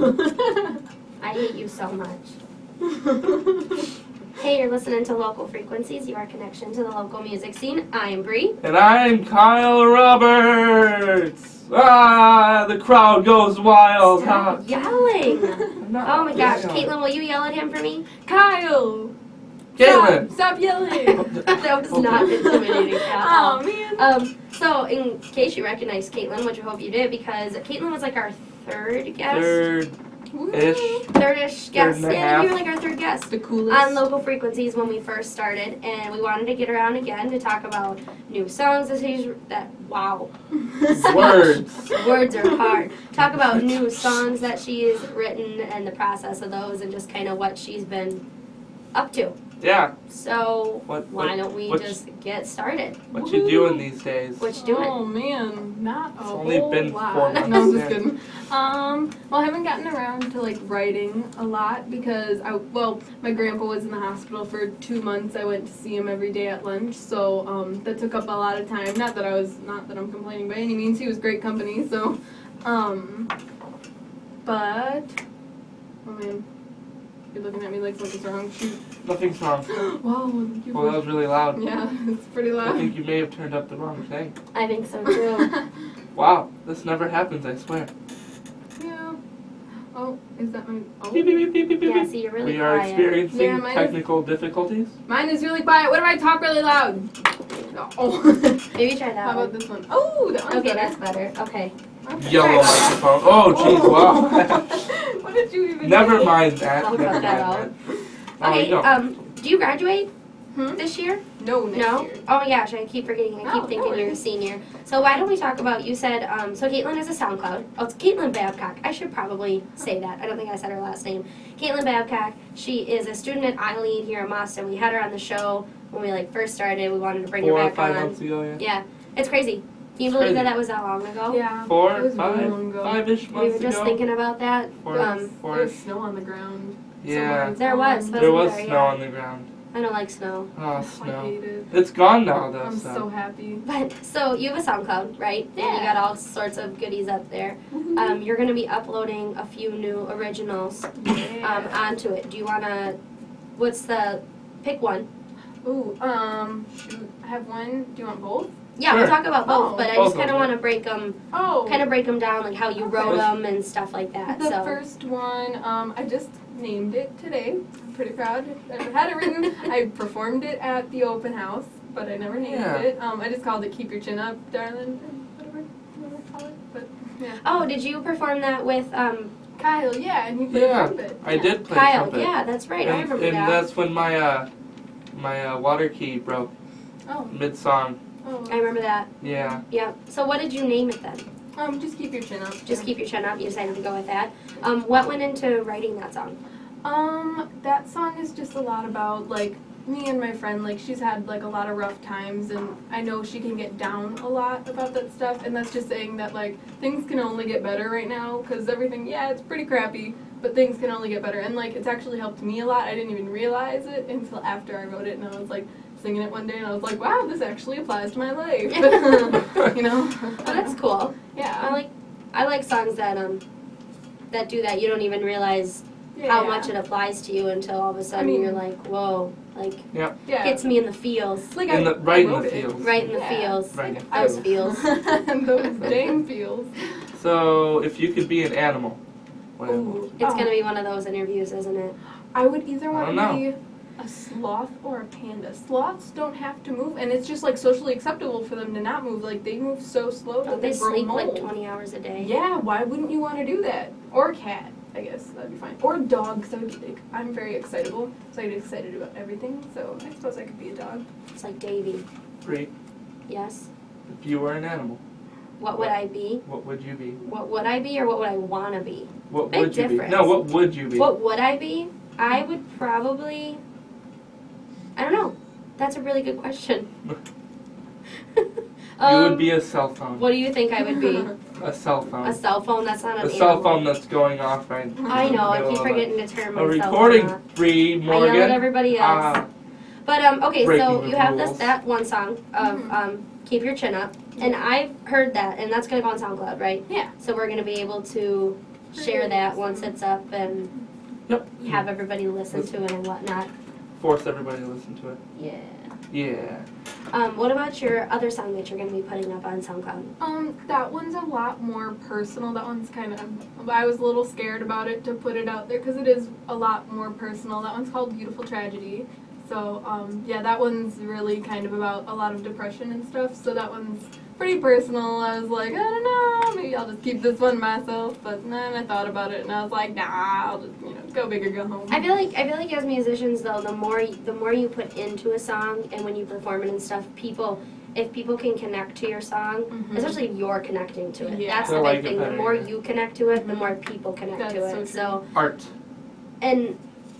I hate you so much. Hey, you're listening to Local Frequencies, your connection to the local music scene. I'm Bree. And I'm Kyle Roberts. The crowd goes wild. Stop yelling. Oh my gosh, yelling. Kaitlin, will you yell at him for me? Kyle! Kaitlin. Stop yelling! That was not intimidating at all. Oh, man. So, in case you recognize Kaitlin, which I hope you did, because Kaitlin was like our third guest. Third-ish guest. Third and a Yeah, you were half. like our third guest. The coolest. On Local Frequencies when we first started, and we wanted to get her on again to talk about new songs wow. Words. Words are hard. Talk about new songs that she's written and the process of those and just kind of what she's been up to. Yeah. So why don't we just get started? What you doing these days? What you doing? Oh man, not a It's only whole been lot. 4 months. No, I'm just yeah. kidding. Well, I haven't gotten around to like writing a lot because my grandpa was in the hospital for 2 months. I went to see him every day at lunch, so that took up a lot of time. Not that I'm complaining by any means. He was great company. So, but oh man, you're looking at me like something's wrong. Shoot. Nothing's wrong. Wow. Thank you Well, that was really loud. Yeah, it's pretty I loud. think you may have turned up the wrong thing. I think so too. Wow, this never happens, I swear. Yeah. Oh, is that my? Oh. Beep, beep, beep, beep, beep, Yeah, beep. see, you're really We are quiet. experiencing Yeah, mine is- technical difficulties. Mine is really quiet. What if I talk really loud? Oh. Maybe try that How one. about this one? Oh, that one's Okay, better. that's better. Okay. Okay. Yellow microphone. Oh, jeez, wow. What did you even Never do? mind that. I'll Never cut that mind out. that. Oh, Okay, you go. do you graduate Hmm? this year? No, next No? year. Oh my gosh, I keep forgetting. I keep Oh, thinking no you're a worries. senior. So why don't we talk about, you said, so Kaitlin is a SoundCloud. Oh, it's Kaitlin Babcock. I should probably say that. I don't think I said her last name. Kaitlin Babcock. She is a student at iLead here in Boston. We had her on the show when we first started. We wanted to bring 4 her or back 5 on. months ago, yeah. Yeah, it's crazy. Can you It's believe crazy. that was that long ago? Yeah. 4, it was really 5, long ago. 5-ish We months were just ago. thinking about that. Four- There was four-ish. snow on the ground. Yeah. There was, There was wasn't snow there? on the ground. I don't like snow. Oh, I snow. hate it. It's gone now, though. I'm so happy. But, so you have a SoundCloud, right? And you Yeah. got all sorts of goodies up there. You're going to be uploading a few new originals onto it. Do you want to, pick one? Ooh, shoot. I have one. Do you want both? Yeah, we'll Sure. talk about both, Oh. but I Both just of kind of them. want to break them Oh. down, like how you Okay. wrote them and stuff like that. The So first one, I just named it today. I'm pretty proud. I had it written. I performed it at the open house, but I never named Yeah. it. I just called it "Keep Your Chin Up, Darling," whatever you want to call it. But yeah, Oh, did you perform that with Kyle. Yeah, and he played Yeah, trumpet. I did play Kyle? trumpet. Yeah, that's right. I And, remember and that. that's when my water key broke Oh, mid-song. oh. I remember that. Yeah. Yeah. So what did you name it then? Just keep your chin up. Just keep your chin up. You decided to go with that. What went into writing that song? That song is just a lot about me and my friend. She's had a lot of rough times, and I know she can get down a lot about that stuff. And that's just saying that things can only get better right now because everything, yeah, it's pretty crappy, but things can only get better. And it's actually helped me a lot. I didn't even realize it until after I wrote it, and I was singing it one day, and I was like, wow, this actually applies to my life. You know? Oh, that's cool. Yeah. I like songs that that do that. You don't even realize how much it applies to you until all of a sudden you're like, whoa, yeah. hits me in the feels. right in the feels. Right in the Yeah. feels. Right in the Those feels. Those dang feels. So, if you could be an animal, what animal? Ooh. It's gonna be one of those interviews, isn't it? I would either want don't to know. be a sloth or a panda. Sloths don't have to move, and it's just socially acceptable for them to not move. They move so slow that Don't they they grow sleep mold. 20 hours a day? Yeah, why wouldn't you want to do that? Or a cat, I guess that'd be fine. Or a dog, because I'm very excitable, so I get excited about everything. So I suppose I could be a dog. It's like Davy. Great. Yes. If you were an animal, What would I be? what would you be? What would I be, or what would I want to be? What Big would you difference. be? No, what would you be? What would I be? I would probably. I don't know. That's a really good question. You would be a cell phone. What do you think I would be? A cell phone. A cell phone? That's not an A cell animal. phone that's going off right I know. I middle keep of forgetting to turn my a cell recording phone off. free, I Morgan. yell at everybody else. Ah, But okay, so breaking the you have rules. that one song of "Keep Your Chin Up," and I've heard that, and that's gonna go on SoundCloud, right? Yeah. So we're gonna be able to share that once it's up and Yep. have everybody listen to it and whatnot. Force everybody to listen to it. Yeah. Yeah. What about your other song that you're going to be putting up on SoundCloud? That one's a lot more personal. That one's kind of, I was a little scared about it to put it out there because it is a lot more personal. That one's called Beautiful Tragedy. So, yeah, that one's really kind of about a lot of depression and stuff. So that one's pretty personal. I was like, I don't know, maybe I'll just keep this one myself. But then I thought about it and I was like, nah, I'll just, go big or go home. I feel like as musicians though, the more you put into a song and when you perform it and stuff, if people can connect to your song, especially if you're connecting to it. Yeah. That's the They'll big like it thing. The better, more yeah. you connect to it, the more people connect That's to it. so true. Art. And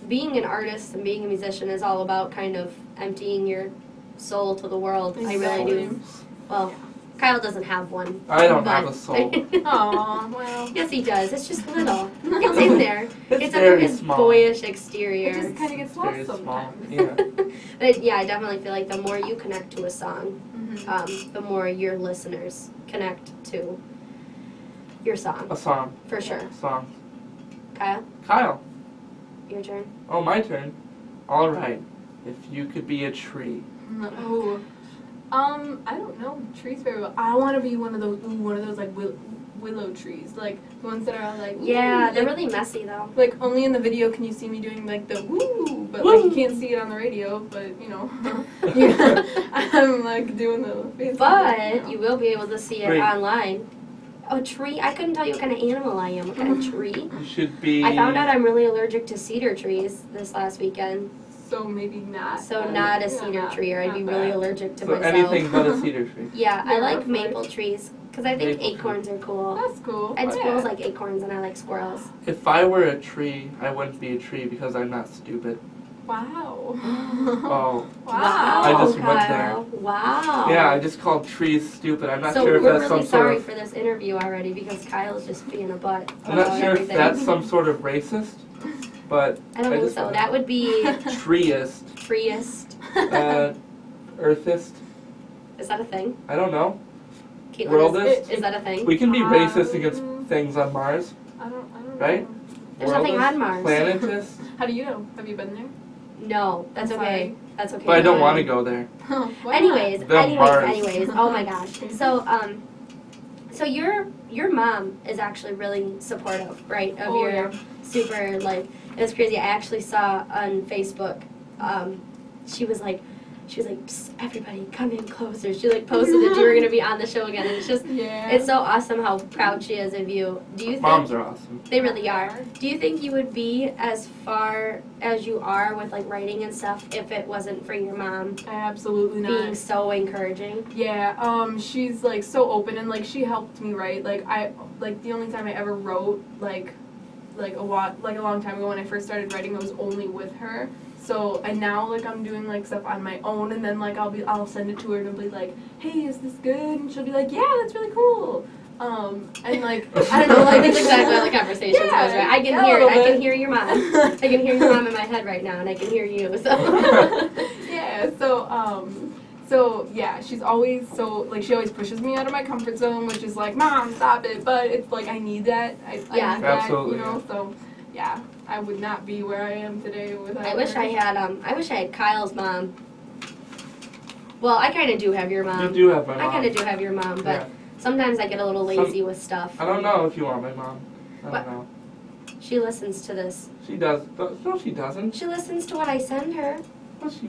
being an artist and being a musician is all about kind of emptying your soul to the world. I really do. Well, Kyle doesn't have one. I don't but- have a soul. Aw, well. Yes, he does. It's just little. It's in there. It's under very his small. boyish exterior. It just kind of gets Very lost small. sometimes. Yeah. But yeah, I definitely feel like the more you connect to a song, Mhm. the more your listeners connect to your song, A song. for sure. Song. Kyle, Kyle. your turn. Oh, my turn. All right. If you could be a tree. Oh. I don't know trees very well. I want to be one of those like willow trees, like the ones that are like. Yeah, ooh, they're like, really messy though. Like only in the video can you see me doing like the woo, but like you can't see it on the radio. But yeah, I'm like doing the. face But you will be able to see it Great. online. A tree? I couldn't tell you what kind of animal I am. What kind of tree? You should be. I found out I'm really allergic to cedar trees this last weekend. So maybe not. So not a cedar tree, or I'd be really allergic to So myself. anything but a cedar tree. Yeah, I Yeah, like that's maple trees because I think Maple acorns are cool. That's cool. And Yeah. squirrels like acorns, and I like squirrels. If I were a tree, I wouldn't be a tree because I'm not stupid. Wow. Oh. Wow. I just went Kyle. Wow. Yeah, I just called trees stupid. I'm not So sure if we're that's really some sort sorry of. for this interview already because Kyle's just being a butt. I'm not about sure if everything. that's some sort of racist, but I don't think just so. wanna- That would be treeist, treeist. earthist. Is that a thing? I don't know. Caitlin, Worldist? is that a thing? We can be racist Um, against things on Mars, I don't right? know. There's nothing Worldist, on Mars. Planetist, How do you know? Have you been there? No, that's I'm okay. sorry. That's okay. but I don't want to go there. Why not? Anyways, The Mars. anyways. Oh my gosh. So so your mom is actually really supportive, right? Of Oh, your yeah. super like it was crazy. I actually saw on Facebook. She was like, "Psst, everybody, come in closer." She like posted that you were gonna be on the show again, and it's just Yeah. it's so awesome how proud she is of you. Do you think Moms are awesome. they really are? Do you think you would be as far as you are with like writing and stuff if it wasn't for your mom Absolutely not. being so encouraging? Yeah, she's like so open and like she helped me write. Like the only time I ever wrote like a long time ago when I first started writing, it was only with her. So and now like I'm doing like stuff on my own, and then like I'll send it to her and be like, hey, is this good? And she'll be like, yeah, that's really cool. And like I don't know, like That's exactly how the conversation goes, Yeah, right? I can yeah, a hear it. little I can bit. hear your mom. I can hear your mom in my head right now, and I can hear you. So Yeah, so yeah, she's always she always pushes me out of my comfort zone, which is like, Mom, stop it. But it's like I need that. I need that, Absolutely, So yeah, I would not be where I am today without I wish her. I had Kyle's mom. Well, I kind of do have your You mom. do have my I mom. kind of do have your mom, but Yeah. sometimes I get a little lazy with stuff. I don't know if you want my mom. I What? don't know. She listens to this. She does. No, she doesn't. She listens to what I send her.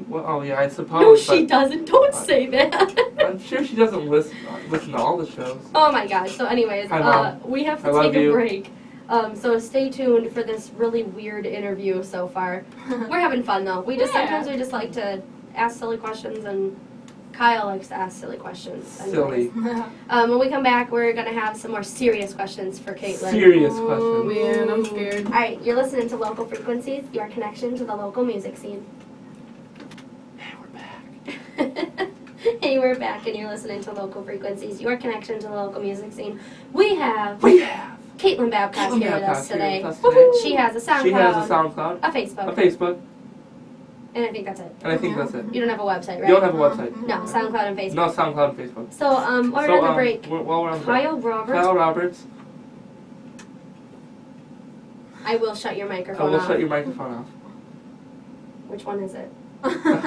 Well, oh yeah, I suppose. No, she but doesn't. Don't say that. I'm sure she doesn't listen to all the shows. Oh my gosh. So anyways, Hi, Mom. we have I to love take a you. break. So stay tuned for this really weird interview so far. We're having fun though. We just Yeah. sometimes we just like to ask silly questions, and Kyle likes to ask silly questions. Silly. When we come back, we're gonna have some more serious questions for Kaitlin. Serious Oh questions. man, I'm scared. All right, you're listening to Local Frequencies, your connection to the local music scene. Hey, we're back. Hey, we're back, and you're listening to Local Frequencies, your connection to the local music scene. We have Kaitlin Babcock Kaitlin here with Babcock us here today. with us today. She has a SoundCloud, She has a SoundCloud, a Facebook, a Facebook, and I think that's it. and I think that's it. You don't have a website, right? You don't have a website. No, SoundCloud and Facebook. No, SoundCloud and Facebook. So, while we're on the break, While we're on the break. Kyle Roberts. Kyle Roberts. I will shut your I microphone will off. shut your microphone off. Which one is it?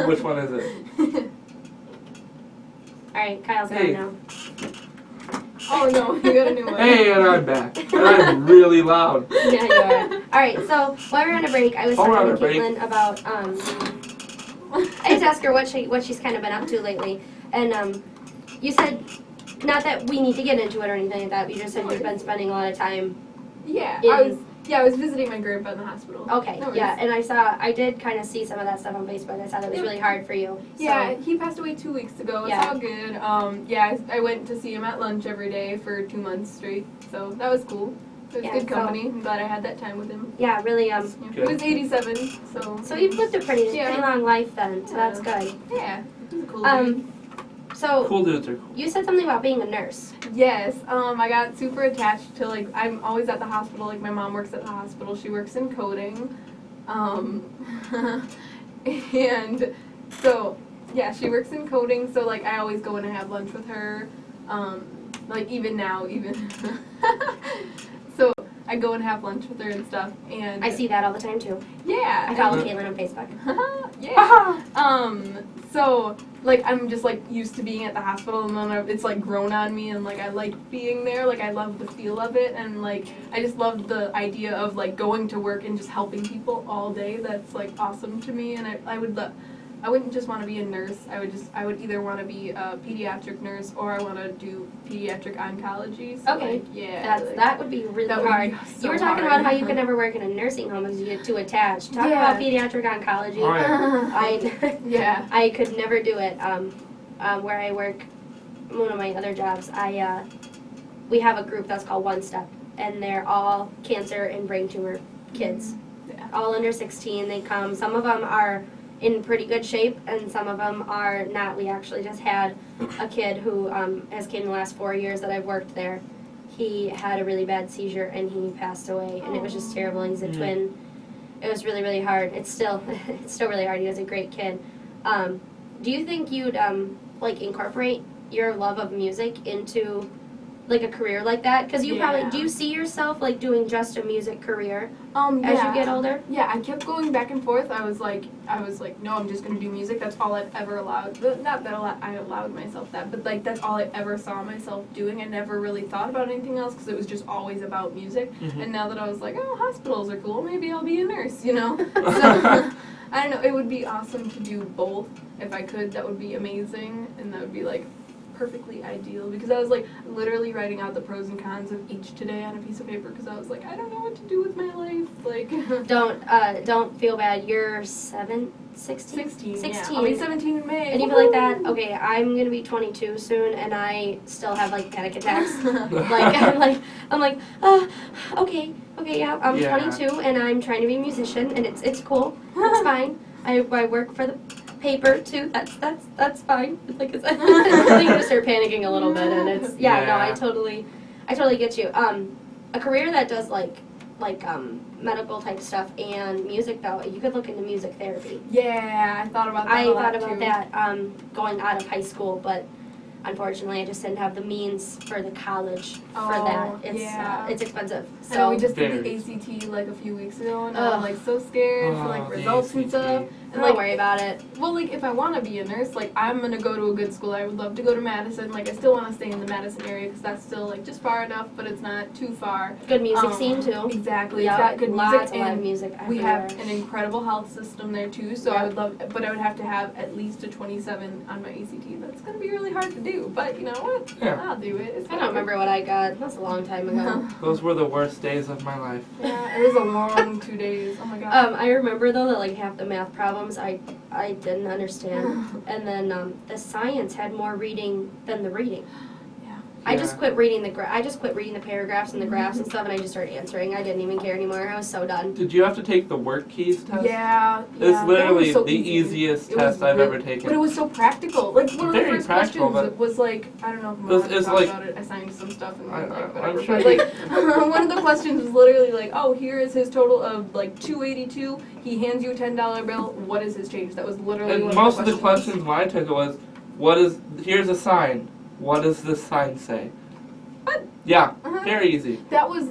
Which one is it? Alright, Kyle's Hey. gone Oh no, you got a new one. Hey, and I'm back. And I'm really loud. now. Yeah, you are. Alright, so while we're on a break, I was While we're talking on to a break. Kaitlin about, I just asked her what she's kind of been up to lately. And you said, not that we need to get into it or anything like that, but you just said you've been spending a lot of time. Yeah, In- I was visiting my grandpa in the hospital. Okay, No yeah, worries. and I did kind of see some of that stuff on Facebook. I saw that it was really hard for you. So, Yeah, he passed away 2 weeks ago. It's Yeah. all good. Yeah, I went to see him at lunch every day for 2 months straight, so that was cool. It was Yeah, good company. I'm glad I had that time with him. yeah, really, Yeah. He was 87, so. so you've lived a pretty long life then, so that's good. Yeah, he was a cool dude. So, Cool dudes are cool. you said something about being a nurse. Yes, I got super attached to, like, I'm always at the hospital. Like, my mom works at the hospital. She works in coding. And so, yeah, she works in coding. So, like, I always go in and have lunch with her. Like, even now, so, I go and have lunch with her and stuff. And I see that all the time too. Yeah. I follow Kaitlin on Facebook. Yeah. So, like, I'm just, like, used to being at the hospital, and then it's, like, grown on me, and, like, I like being there. Like, I love the feel of it, and, like, I just love the idea of, like, going to work and just helping people all day. That's, like, awesome to me, and I wouldn't just want to be a nurse. I would either want to be a pediatric nurse, or I want to do pediatric oncology. So, Okay. like, yeah. That would be really that would hard. be so You were talking hard. about how you could never work in a nursing home because you get too attached. Talk Yeah. about pediatric oncology. Oh, yeah. Yeah. I could never do it. Where I work, one of my other jobs, we have a group that's called One Step, and they're all cancer and brain tumor kids, Yeah. all under 16. They come. Some of them are in pretty good shape, and some of them are not. We actually just had a kid who has came the last 4 years that I've worked there. He had a really bad seizure and he passed away, and it was just terrible. He's a twin. It was really, really hard. It's still really hard. He was a great kid. Do you think you'd like incorporate your love of music into like a career like that? Because you probably, do you see yourself like doing just a music career as you get older? Yeah, I kept going back and forth. I was like, no, I'm just gonna do music. That's all I've ever allowed. Not that I allowed myself that, but like that's all I ever saw myself doing. I never really thought about anything else because it was just always about music. Mhm. And now that I was like, oh, hospitals are cool. Maybe I'll be a nurse. You know. So I don't know. It would be awesome to do both if I could. That would be amazing, and that would be like perfectly ideal, because I was like literally writing out the pros and cons of each today on a piece of paper because I was like, I don't know what to do with my life. Like Don't feel bad. You're 16? 16. 16. Yeah. I'll be 17 in May. And you feel like that? Okay, I'm gonna be 22 soon, and I still have like panic attacks. I'm like, okay, yeah, I'm Yeah. 22, and I'm trying to be a musician, and it's cool, it's fine. I work for the paper too. That's fine. Like it's, you just start panicking a little bit, and it's no, I totally get you. A career that does like medical type stuff and music though, you could look into music therapy. Yeah, I thought about that. I a lot thought about too. that going out of high school, but unfortunately I just didn't have the means for the college for that. It's expensive. I know So we just did Very. the ACT like a few weeks ago, and Ugh. I'm like so scared for Oh, like the results and ACT. stuff. And don't like, worry about it. well, like if I want to be a nurse, like I'm gonna go to a good school. I would love to go to Madison. Like I still want to stay in the Madison area because that's still like just far enough, but it's not too far. Good music scene too. Exactly. Yeah, It's got good lots music of live and music we everywhere. have an incredible health system there too. So Yeah. I would love, but I would have to have at least a 27 on my ACT. That's gonna be really hard to do, but you know what? Yeah. I'll do it. It's I don't remember what I got. That was a long time ago. Those were the worst days of my life. Yeah, it was a long 2 days. Oh my god. I remember though that like half the math problems I didn't understand, and then the science had more reading than the reading. Yeah. I just Yeah. quit reading the paragraphs and the graphs and stuff, and I just started answering. I didn't even care anymore. I was so done. Did you have to take the work keys test? Yeah, It's that was literally so the easy. easiest It was test I've really- ever taken. But it was so practical. Like one of the Very first practical, questions was like, I don't know if I'm allowed to It's talk like- about it. I signed some stuff and I'm like whatever. sure But you- like one of the questions was literally like, oh, here is his total of like 282. He hands you a $10 bill. What is his change? That was literally And one most of of the questions when I took it was, here's a sign. What does this sign say? Yeah, Uh-huh. very easy. That was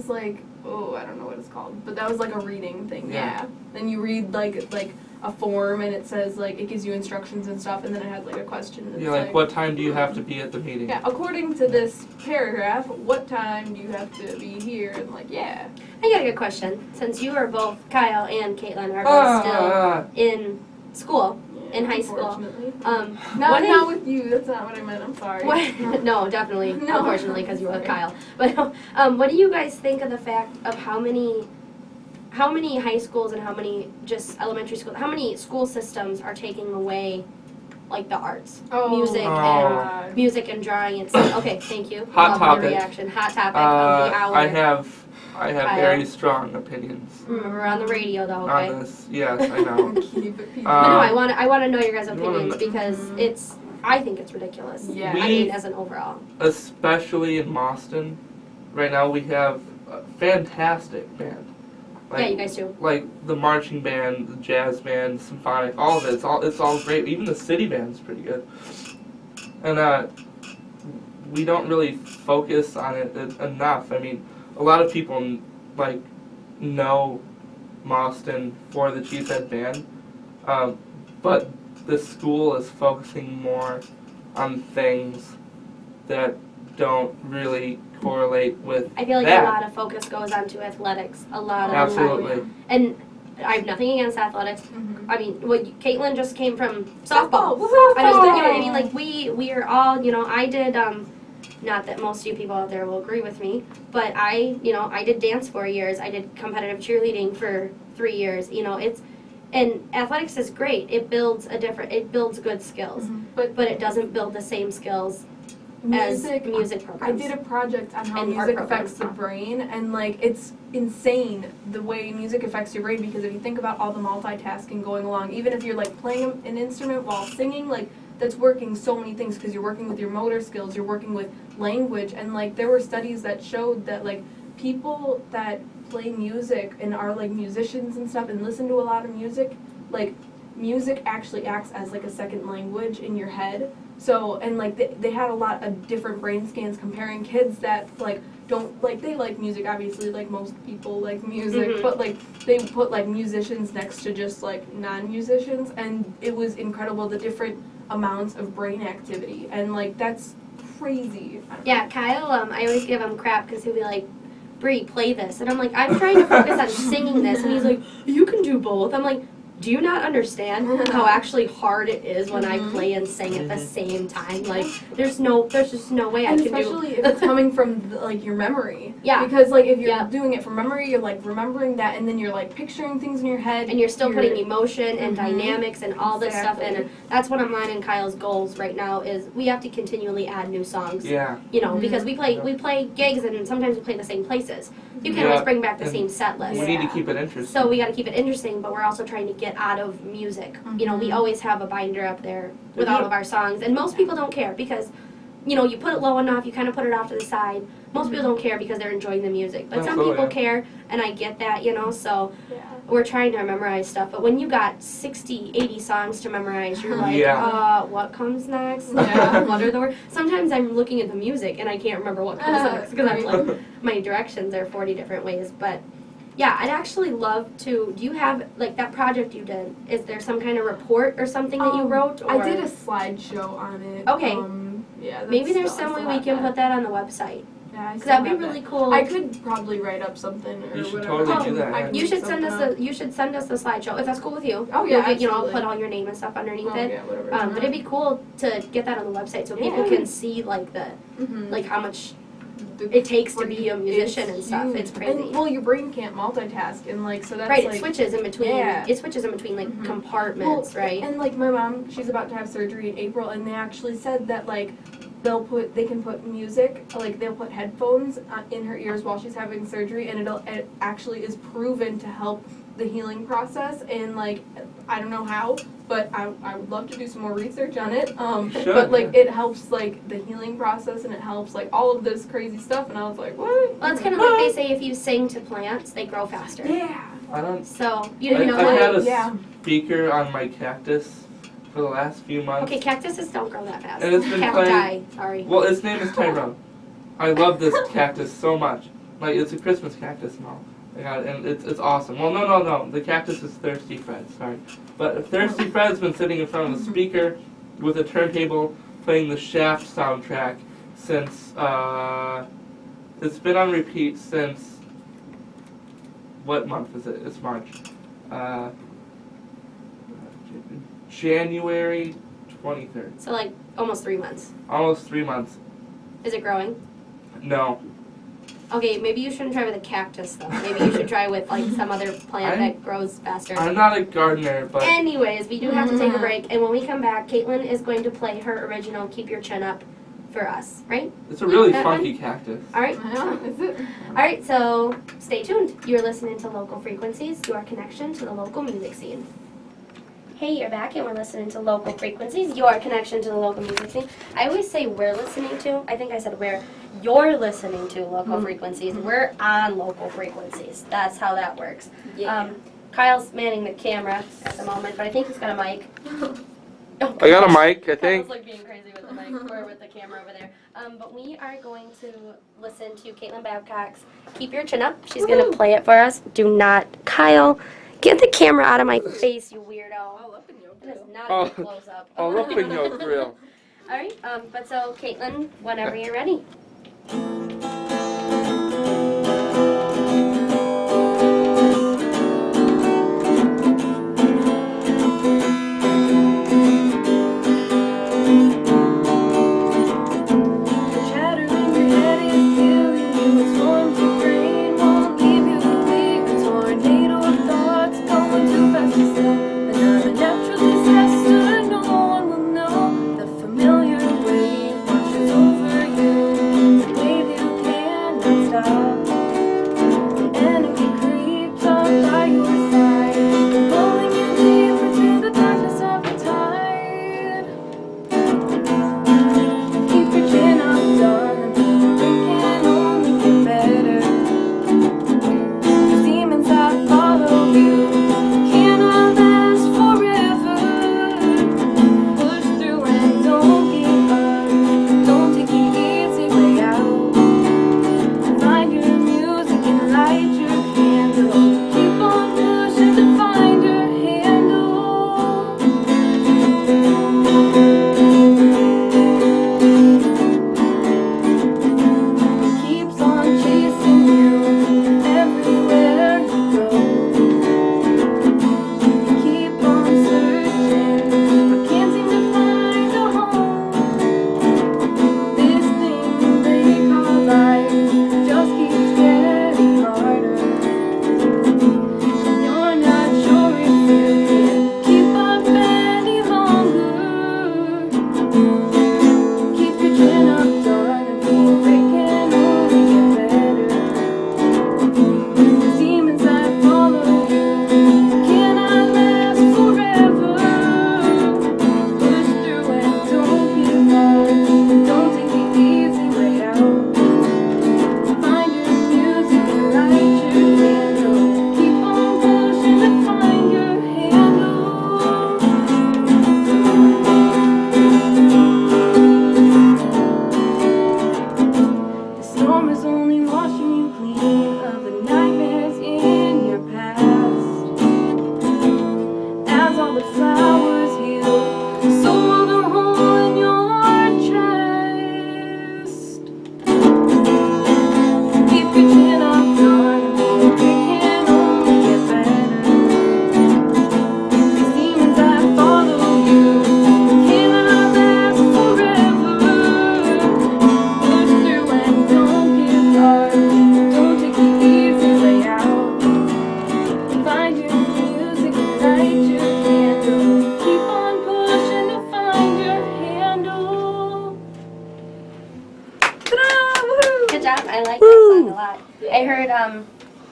like, oh, I don't know what it's called, but that was like a reading thing. Yeah. Yeah. And you read like a form, and it says like it gives you instructions and stuff, and then it has like a question. That's You're like, what time do you have to be at the meeting? Yeah, according to this paragraph, what time do you have to be here? And like, yeah. I got a good question. Since you are both, Kyle and Kaitlin, are both still in school, in high school. Unfortunately. What Not with you. That's not what I meant. I'm sorry. What? No, definitely. No. Unfortunately, because you were with Sorry. Kyle. But what do you guys think of the fact of how many high schools and how many just elementary schools, how many school systems are taking away like the arts, music and drawing and stuff? Okay, thank you. Hot Love the topic. reaction. Hot topic of the hour. I have Kyle. very strong opinions Remember, we're on the radio though, okay? on this. Yes, I know. Keep it peaceful. But no, I want to know your guys' You wanna opinions know- because I think it's ridiculous. Yeah. I mean, as an overall. Especially in Boston, right now we have a fantastic band. Yeah, you guys do. Like the marching band, the jazz band, symphonic, all of it. It's all great. Even the city band's pretty good. And we don't really focus on it enough. I mean, a lot of people like know Boston for the Cheesehead band, but the school is focusing more on things that don't really correlate with I feel like that. a lot of focus goes onto athletics. A lot of Absolutely. the time. And I have nothing against athletics. Mhm. I mean, Caitlin just came from softball. Softball. I just, you know what I mean? Like, we are all, I did, not that most of you people out there will agree with me, but I did dance 4 years. I did competitive cheerleading for 3 years. And athletics is great. It builds good skills. Mhm. But it doesn't build the same skills as music I programs. did a project on how And art music affects the programs. brain, and like it's insane the way music affects your brain, because if you think about all the multitasking going along, even if you're like playing an instrument while singing, like that's working so many things, because you're working with your motor skills, you're working with language, and like there were studies that showed that like people that play music and are like musicians and stuff and listen to a lot of music, like music actually acts as like a second language in your head. So, and like they had a lot of different brain scans comparing kids that like don't like, they like music, obviously, like most people like music, Mhm. but like they put like musicians next to just like non-musicians, and it was incredible the different amounts of brain activity, and like that's crazy. Yeah, Kyle, I always give him crap because he'll be like, Bree, play this. And I'm like, I'm trying to focus on singing this. And he's like, you can do both. I'm like, do you not understand how actually hard it is when I play and sing at the same time? Like, there's just no way And I can do. especially if it's coming from like your memory. Yeah. Because like if you're Yeah. doing it from memory, you're like remembering that, and then you're like picturing things in your head. And you're still putting emotion and Mhm. dynamics and all this stuff in. Exactly. And that's one of mine and Kyle's goals right now is we have to continually add new songs. Yeah. Mhm. Because we play gigs and sometimes we play the same places. You can't always bring back the And same set list. We need to Yeah. keep it interesting. So we got to keep it interesting, but we're also trying to get out of music. We always have a binder up there with all of our songs, and most people don't care because, you put it low enough, you kind of put it off to the side. Most people don't care because they're enjoying the music, but some Absolutely. people care, and I get that, so Yeah. we're trying to memorize stuff. But when you got 60, 80 songs to memorize, you're like, Yeah. what comes next? Yeah. What are the words? Sometimes I'm looking at the music and I can't remember what comes next because I'm like, my directions are 40 different ways, but yeah, I'd actually love to. Do you have like that project you did? Is there some kind of report or something that you wrote? Or I did a slideshow on it. Okay. Yeah. maybe there's still- some I way still we have can that. put that on the website Yeah, I because still that'd be have really that. cool. I could probably write up something or You should whatever. totally do that, I yeah. can You make should send something up. us the slideshow if that's cool with you. Oh, yeah, You'll get, I'll absolutely. put all your name and stuff underneath Oh, it. yeah, whatever. But it'd be cool to get that on the website so people Yeah. can see like Mhm. like how much The it takes to be a brain- musician it's and stuff. huge. It's crazy. And, well, your brain can't multitask, and like so that's Right, like it switches in between. Yeah. It switches in between like Mhm. compartments, right? And like my mom, she's about to have surgery in April, and they actually said that like they can put music, like they'll put headphones in her ears while she's having surgery, and it actually is proven to help the healing process. And like I don't know how, but I would love to do some more research on it. Should, But like yeah. it helps like the healing process, and it helps like all of this crazy stuff. And I was like, what? Well, it's kind of like they say if you sing to plants, they grow faster. Yeah. I don't. So, you didn't know I've that? had a Yeah. speaker on my cactus for the last few months. Okay, cactuses don't grow that fast. And it's been Cacti, playing- sorry. Well, his name is Tyrone. I love this cactus so much. Like, it's a Christmas cactus now. I got it, and it's awesome. Well, no. The cactus is Thirsty Fred, sorry. But Thirsty Fred's been sitting in front of a speaker with a turntable playing the Shaft soundtrack since, it's been on repeat since, what month is it? It's March. January 23rd. So like almost 3 months. Almost 3 months. Is it growing? No. Okay, maybe you shouldn't try with a cactus though. Maybe you should try with like some other plant that grows faster. I'm not a gardener, but... Anyways, we do have to take a break, and when we come back, Kaitlin is going to play her original Keep Your Chin Up for us, right? It's a really That funky one? cactus. Alright? Is it? Alright, so stay tuned. You're listening to Local Frequencies, your connection to the local music scene. Hey, you're back, and we're listening to Local Frequencies, your connection to the local music scene. I always say we're listening to. I think I said where. You're listening to Local Frequencies. We're on Local Frequencies. That's how that works. Yeah. Kyle's manning the camera at the moment, but I think he's got a mic. Oh, I got a mic, I Kyle's think. like being crazy with the mic or with the camera over there. But we are going to listen to Kaitlin Babcock's Keep Your Chin Up. She's going to play it for us. Do not, Kyle, get the camera out of my face, you weirdo. All up in your That is grill. not Oh. a good close up. I'll open your grill. All right, but so Kaitlin, whenever you're ready.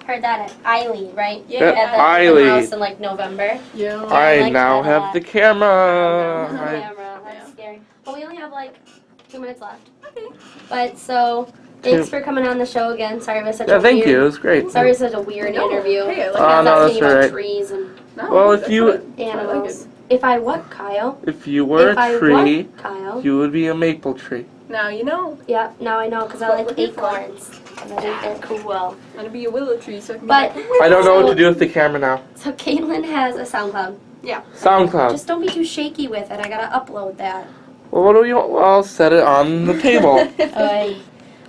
Heard that at Eileen, right? Yeah, At the Eileen. house in like November. Yeah. I like now that a have lot. the camera. Camera. That's scary. But we only have like 2 minutes left. Okay. But so, thanks for coming on the show again. Sorry it was such a Thank weird. you. It was great. Sorry it was such a weird interview. Hey, I like Oh, it. no, that's Asking you about alright. trees and No, Well, if that's you- fine. animals. If I what, Kyle? If you were if I a tree, what, Kyle? you would be a maple tree. Now you know. Yeah, now I know because I What like we're here for. acorns. And I think they're cool. I'm gonna be a willow tree so I can But I don't know what to do with the camera now. So Kaitlin has a SoundCloud. SoundCloud. Just don't be too shaky with it. I gotta upload that. Well, what do you want? Well, I'll set it on the table. Oy.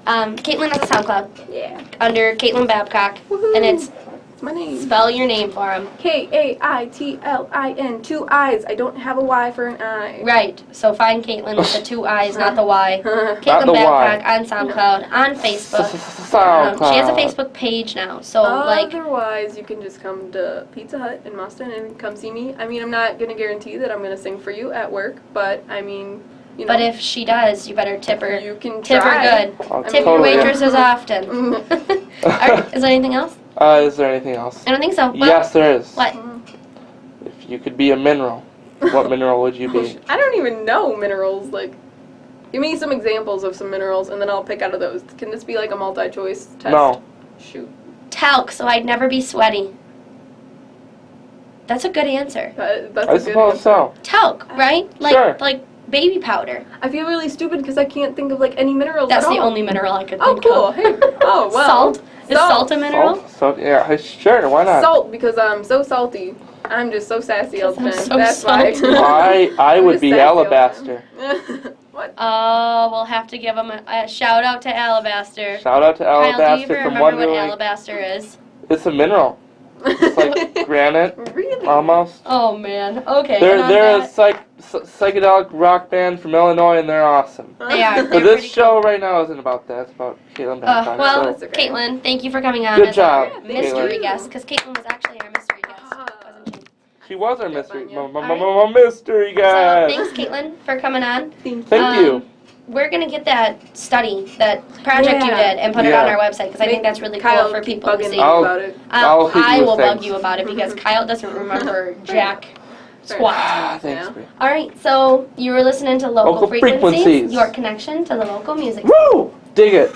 Caitlin has a SoundCloud Yeah. under Kaitlin Babcock, and it's It's my name. spell your name for him. Kaitlin, 2 I's. I don't have a Y for an I. Right. So find Caitlin with the 2 I's, not the Y. Not Kaitlin the Babcock on SoundCloud, on Facebook. SoundCloud. She has a Facebook page now, so like. Otherwise, you can just come to Pizza Hut in Boston and come see me. I mean, I'm not gonna guarantee that I'm gonna sing for you at work, but I mean, you know. But if she does, you better tip her. you can Tip her try. good. I'll Tip your totally- waitresses often. Alright, is there anything else? Is there anything else? I don't think so. Well, Yes, there is. What? If you could be a mineral, what mineral would you be? I don't even know minerals. Like, give me some examples of some minerals, and then I'll pick out of those. Can this be like a multi-choice test? No. Shoot. Talc, so I'd never be sweaty. That's a good answer. That's I a good suppose answer. so. Talc, right? Like Sure. like baby powder. I feel really stupid because I can't think of like any minerals. That's at the all. only mineral I could Oh, think cool. of. Hey. Oh, well. Salt. Is salt a mineral? Salt? Yeah, sure, why not? Salt, because I'm so salty. I'm just so sassy all the time. Because I'm so That's salty. why. I I'm would just be sassy all the alabaster. time. What? Oh, we'll have to give him a shout out to alabaster. Shout out to Kyle, do you alabaster even from remember Wonder what Lake. alabaster is? It's a mineral. It's like granite, Really? almost. Oh man. Okay. They're and on they're a that, psychedelic rock band from Illinois, and they're awesome. They are. But They're this pretty show right now isn't about that. It's about Kaitlin Babcock. well, so that's okay. Caitlin, thank you for coming on Good as job, our mystery Caitlin. guest, because Caitlin was actually our mystery guest, wasn't she? she was our mystery, Yeah. mystery So guy. thanks, Caitlin, for coming on. Thank you. We're gonna get that study, that project you Yeah. did, and put it on Yeah. our website because I think that's really Kyle cool for keep people to bugging see. me I'll- about it. I'll hit you I with will bug things. you about it because Kyle doesn't remember jack squat. Thanks, Yeah. Bree. All right, so you were listening to Local Local Frequencies, Frequencies. your connection to the local music. Woo! Dig it.